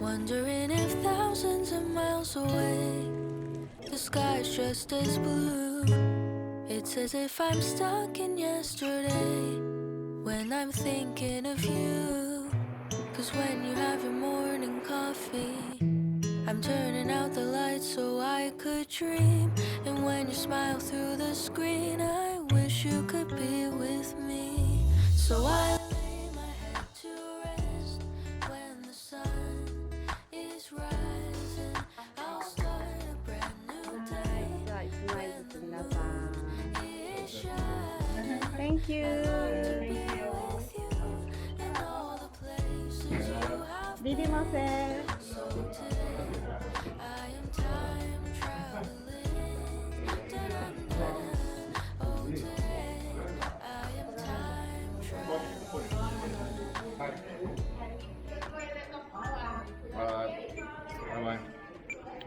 Wondering if thousands of miles away the sky's just as blue. It's as if I'm stuck in yesterday when I'm thinking of you. 'Cause when you have your morning coffee, I'm turning out the lights so I could dream. And when you smile through the screen, I wish you could be with me. So I lay my head to rest when the sun is rising. I'll start a brand new day when the moon is shining. Thank you. With you in all the places you have ビビません。 so today I am time traveling. Da-da-da. Oh, today I am time traveling.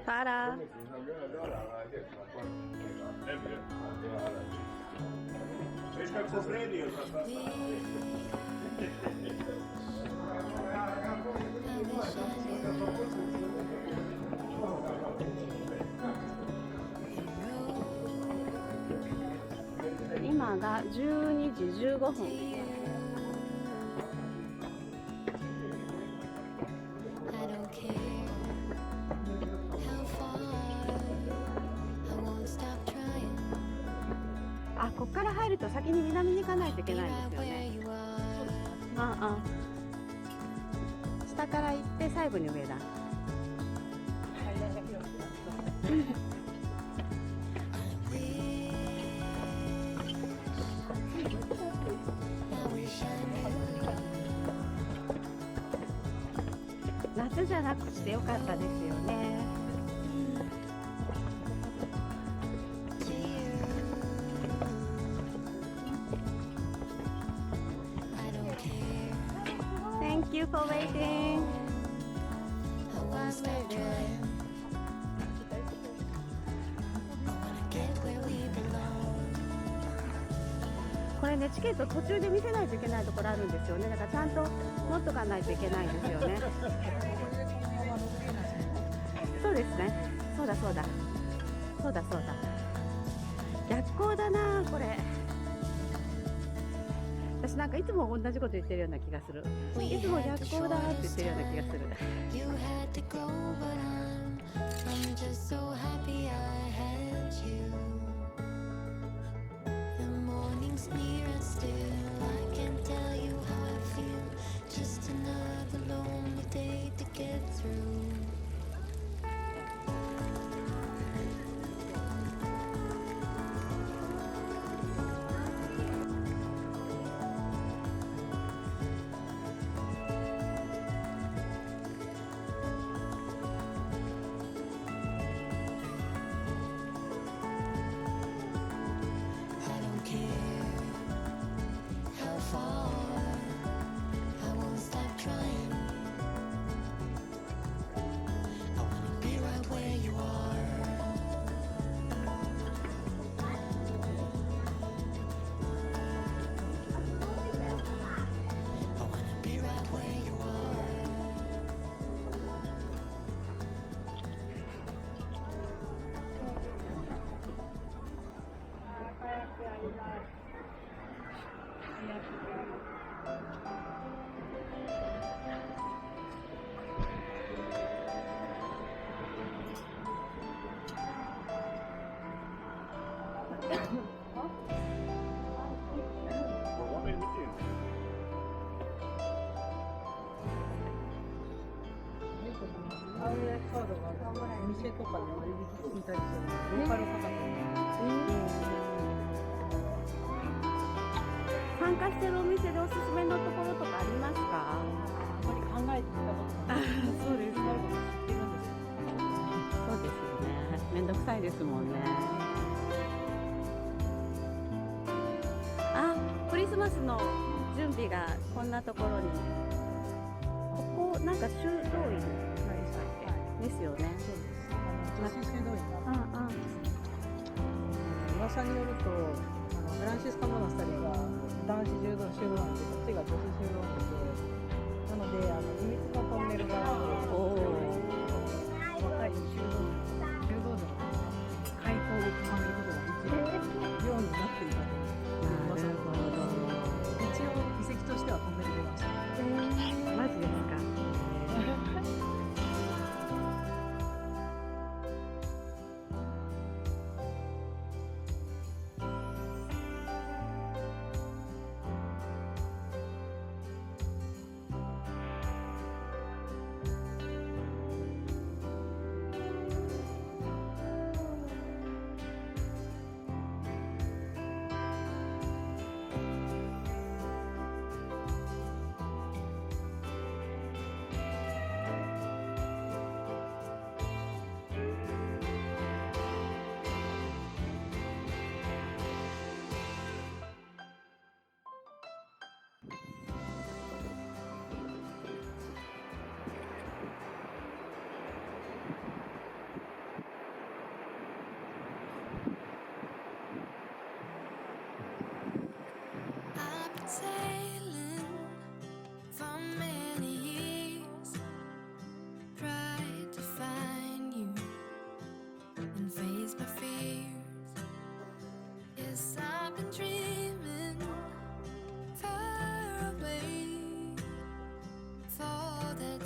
パラ。今が12時15分。I don't care how far. I won't stop trying. あ、こっから入ると先に南に行かないといけないんですよ Where ね。 you are. ああ。下から行って最後に上だ。夏じゃなくてよかったですよね。I don't care. Thank you for waiting. I won't stop trying. I wanna get where we belong. これね、チケット途中で見せないといけないところあるんですよね。だからちゃんと持っとかないといけないんですよね。そうですね。そうだそうだ。そうだそうだ。逆光だなこれ。私なんかいつも同じこと言ってるような気がする。いつも逆光だって言ってるような気がする。You had to go, but I'm just so happy I had you. The morning's near and still I can't tell you how I feel. Just another lonely day to get through. I don't care how far. I won't stop trying. I wanna be right where you are. I wanna be right where you are. RS カードがお店とかで割引聞いたりするので、ローカル価格参加してるお店でおすすめのところとかありますか？あまり考えてみたことがない。そうですあること知ってるんですよ。そうですよね。めんどくさいですもんね。あ、クリスマスの準備がこんなところに。ここなんか修道院ですよね。そうです。女子修道院がうんうん。噂によると、フランシスコモナスタリーが男子修道院で、こっちが女子修道院で、なので秘密のトンネルがあるので、お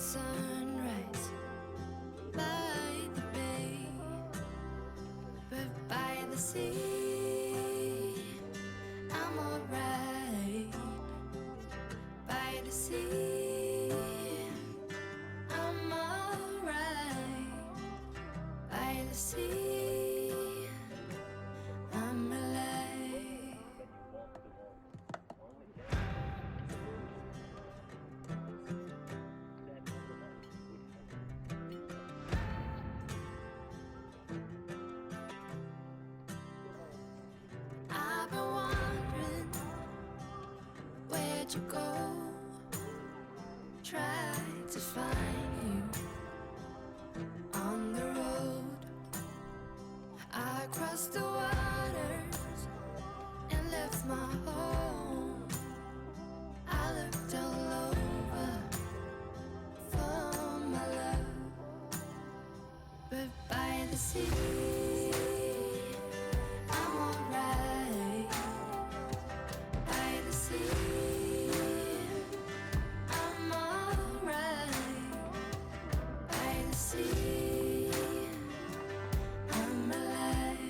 sunrise by the bay, but by the sea, I'm alright. By the sea, I'm alright. By the sea, I'm alive. I've been wondering, where'd you go? Tried to find you on the road. I crossed the waters and left my home. I looked all over for my love, but by the sea, I'm alright. By the sea, I'm alright. By the sea, I'm alive.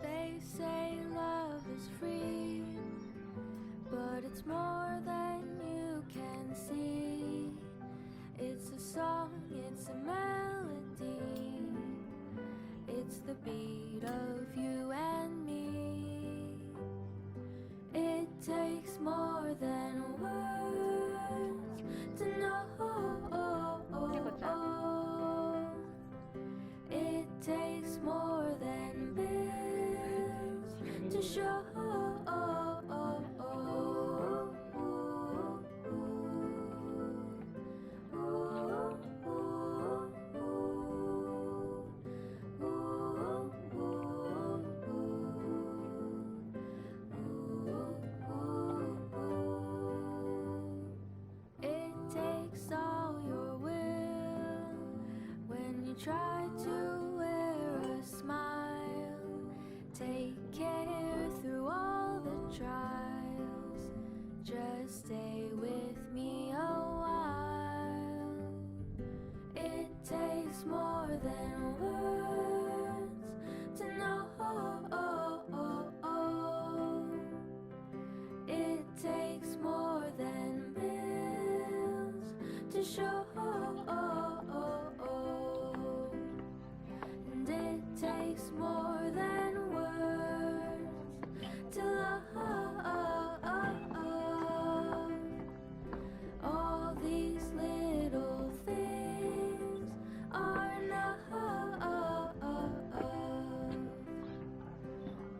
They say love is free, but it's more than you can see. It's a song, it's a melody, it's the beat of you and me. It takes more than words to know. It takes more than bills to show. It takes all your will when you try to wear a smile. Take care through all the trials. Just stay with me a while. It takes more than words to know. It takes more than bills to show. And it takes more than words to love. All these little things are enough.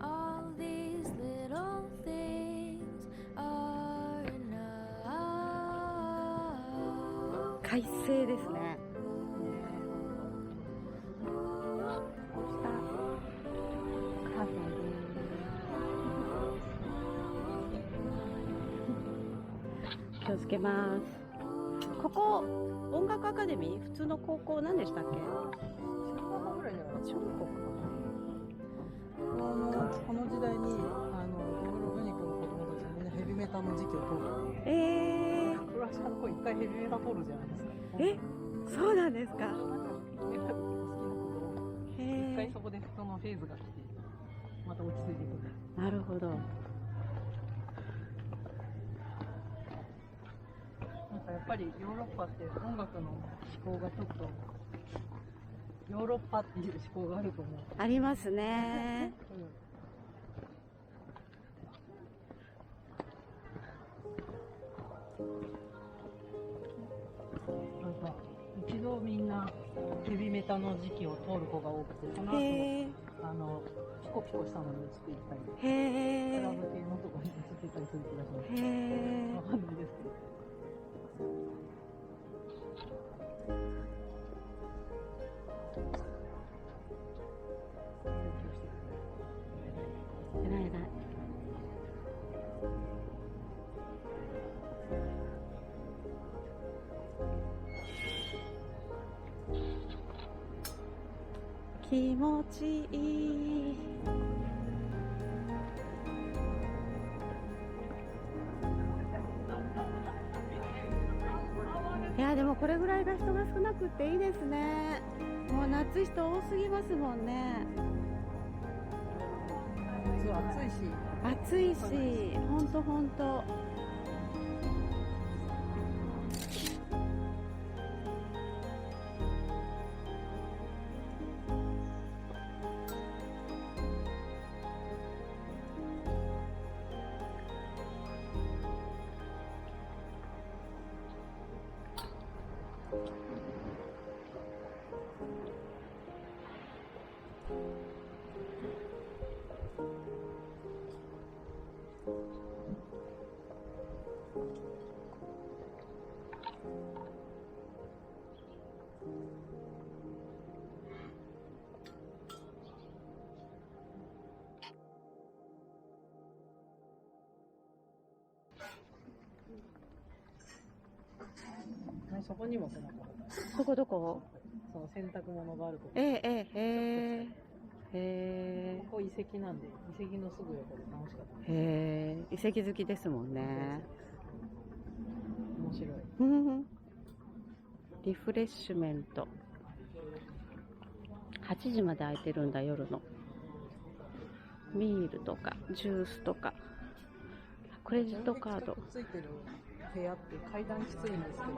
All these little things are enough. 快晴ですね。カフェです。気をつけます。ここ音楽アカデミー、普通の高校何でしたっけ？中学校ぐらいじゃない？中国か。この時代にドブロブニクの子供たちはみんなヘビメタの時期を通る。クロアチアの子一回ヘビメタ通るじゃないですか。そうなんですか。なんかメタル好きな子と一回そこでそのフェーズが来てまた落ち着いていく。なるほど。なんかやっぱりヨーロッパって音楽の思考がちょっとヨーロッパっていう思考があると思う。ありますね。なんか一度みんなヘビメタの時期を通る子が多くて、その後ピコピコしたのに移っていったり、クラブ系のところに移っていったりする気がします。わかんないですけど。勉強して気持ちいい。いやでもこれぐらいが人が少なくっていいですね。もう夏人多すぎますもんね。そう暑いし。暑いし、ほんとほんと。そこにもそのどこどこ？その洗濯物があるとこ。ここ遺跡なんで、遺跡のすぐ横で楽しかった。遺跡好きですもんね。面白い。リフレッシュメント。8時まで空いてるんだ、夜の。ビールとか、ジュースとか、クレジットカード。ついてる部屋って階段きついんですけど、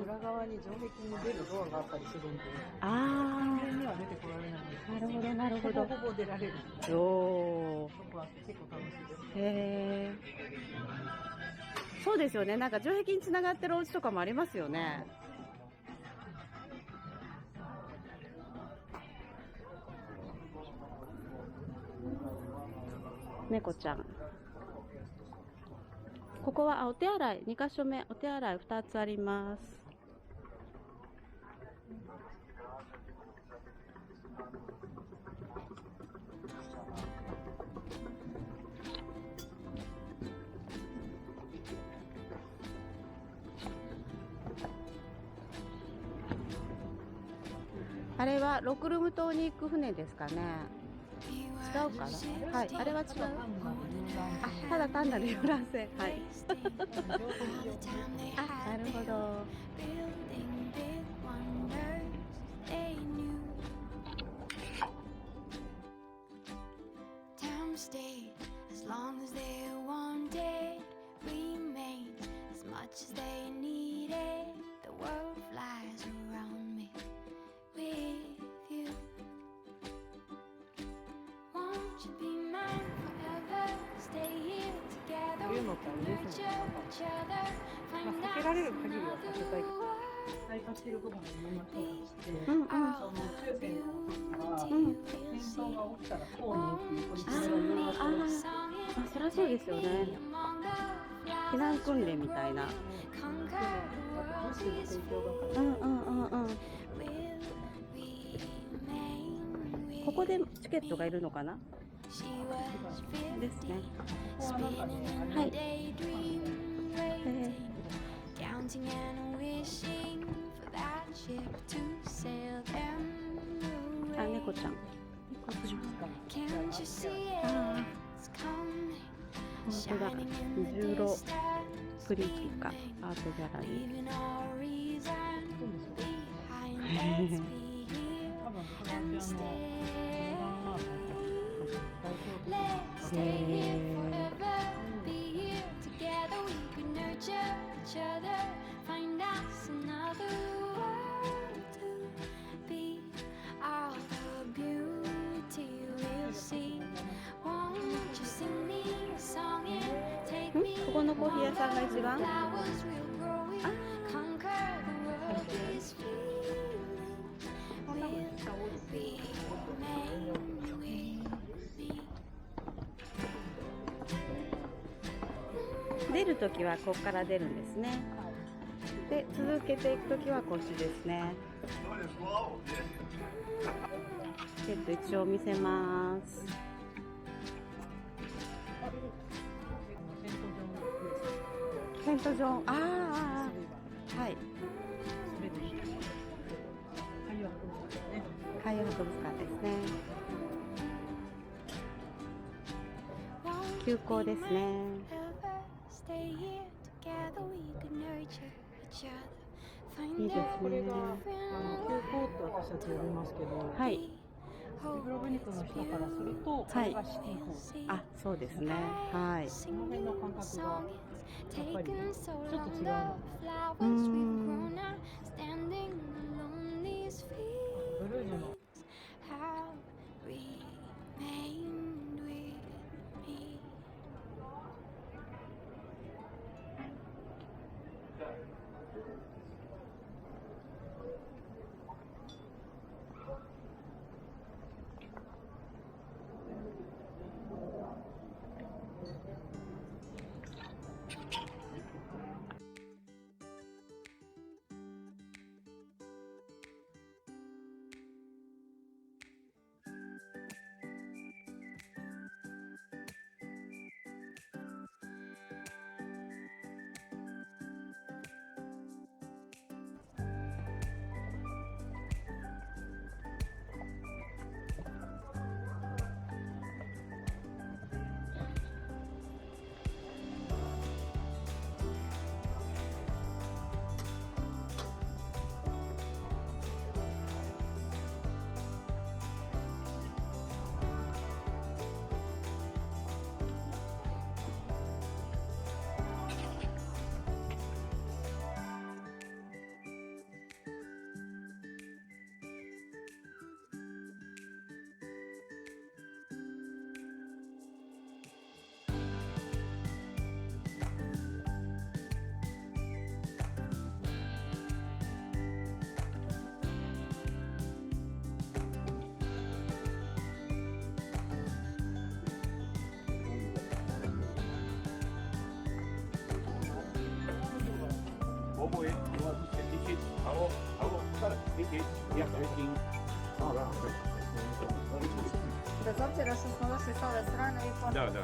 裏側に城壁に出るドアがあったりするんで、完全には出てこられないんですけど、なるほど。ほぼ出られる。おー。そこは結構楽しいです。そうですよね。なんか城壁に繋がってるお家とかもありますよね。猫ちゃん。ここはお手洗い、2カ所目、お手洗い2つあります。あれはロクルム島に行く船ですかね。違うかな。はい、あれは違う。あ、ただ単なる遊覧船。はい。あ、なるほど。いうのってあれですね。避けられる限りは避けたい。再活してることも言いましょうして、その中世の戦争が起きたらこうにっていうポリシーが言いましょう。そりゃそうですよね。避難訓練みたいな。ここでチケットがいるのかな。ですね。はい。あ、猫ちゃん。本当だ。十路プリティカアートギャラリー。ここのコーヒー屋さんが一番。出るときはここから出るんですね。で、続けていくときはこっちですね。一応見せます。セントジョン、はい。海洋博物館ですね。休校ですね。いいですこれがね。休校って私たち呼びますけど、はい。デュブロブニクの人からすると、これがシティホール。あ、そうですね。はい。この辺の感覚がやっぱりちょっと違うの。ブルージュのDezorțile sunt scoase sau de strană, e foarte Da, da, da.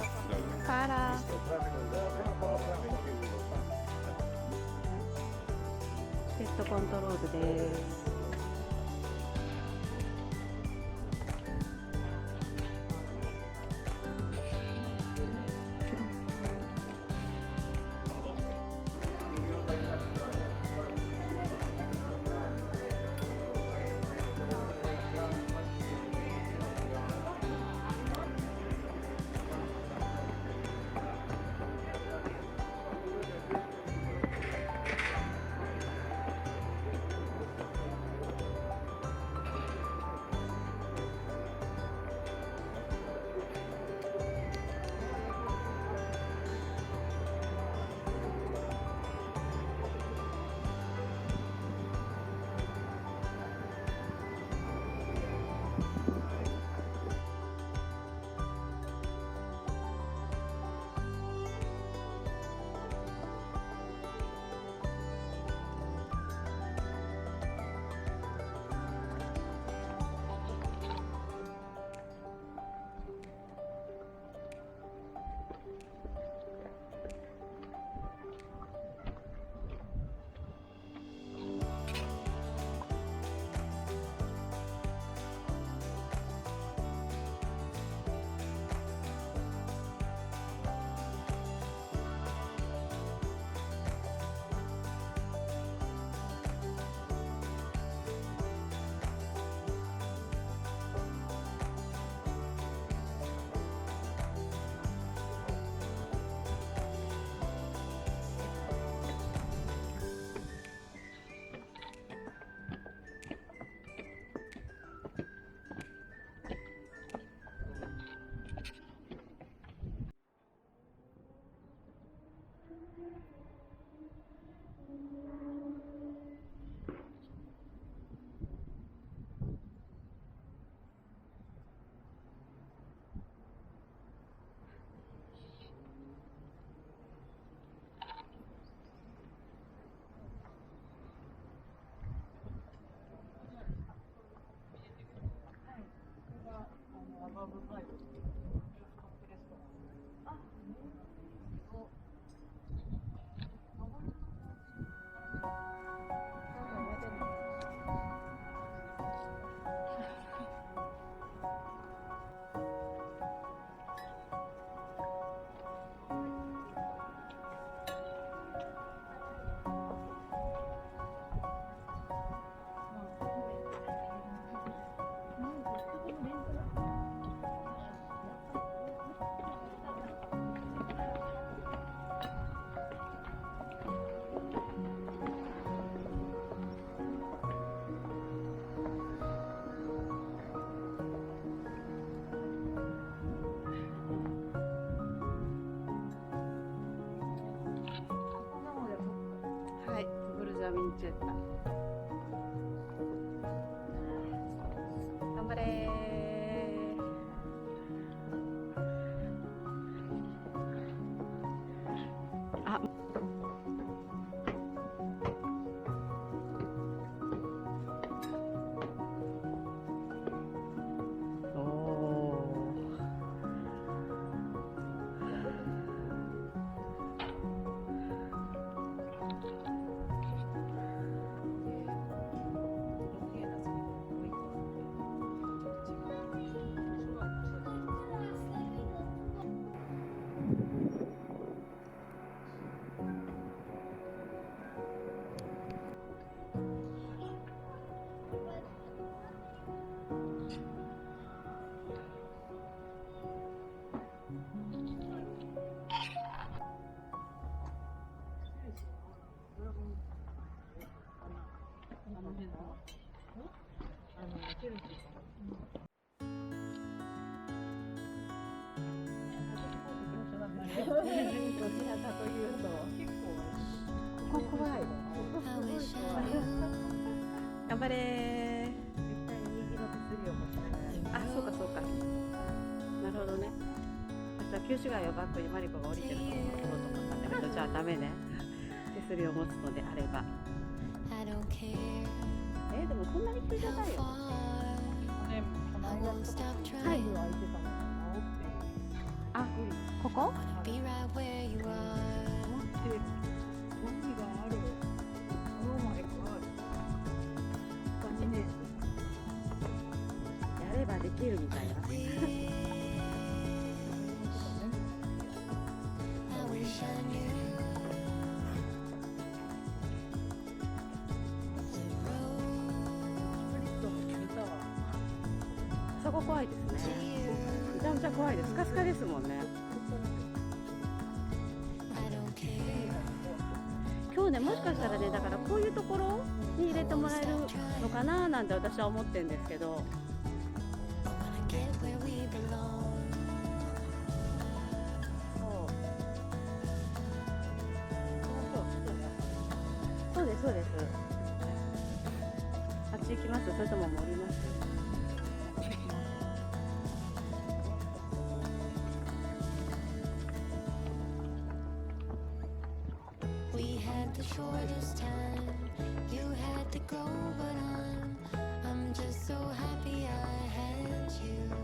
Para. ペットコントロールです。ラ・ヴィンチェッタ。頑張れー。あ、どちらかというとここ怖い。頑張れー。絶対に右の手すりを持ちながら。あ、そうかそうか。なるほどね。私は旧市街をバックにマリコが降りてるところを撮ろうと思ったんだけど、じゃあダメね。手すりを持つのであれば。でもそんなに急じゃないよ。はい。あ、ここ？やればできるみたいな。そこ怖いですね。めちゃめちゃ怖いです。スカスカですもんね。今日ね、もしかしたらね、だからこういうところに入れてもらえるのかななんて私は思ってるんですけど。そうですそうです。あっち行きます？それとも戻ります？The shortest time you had to go, but I'm just so happy I had you.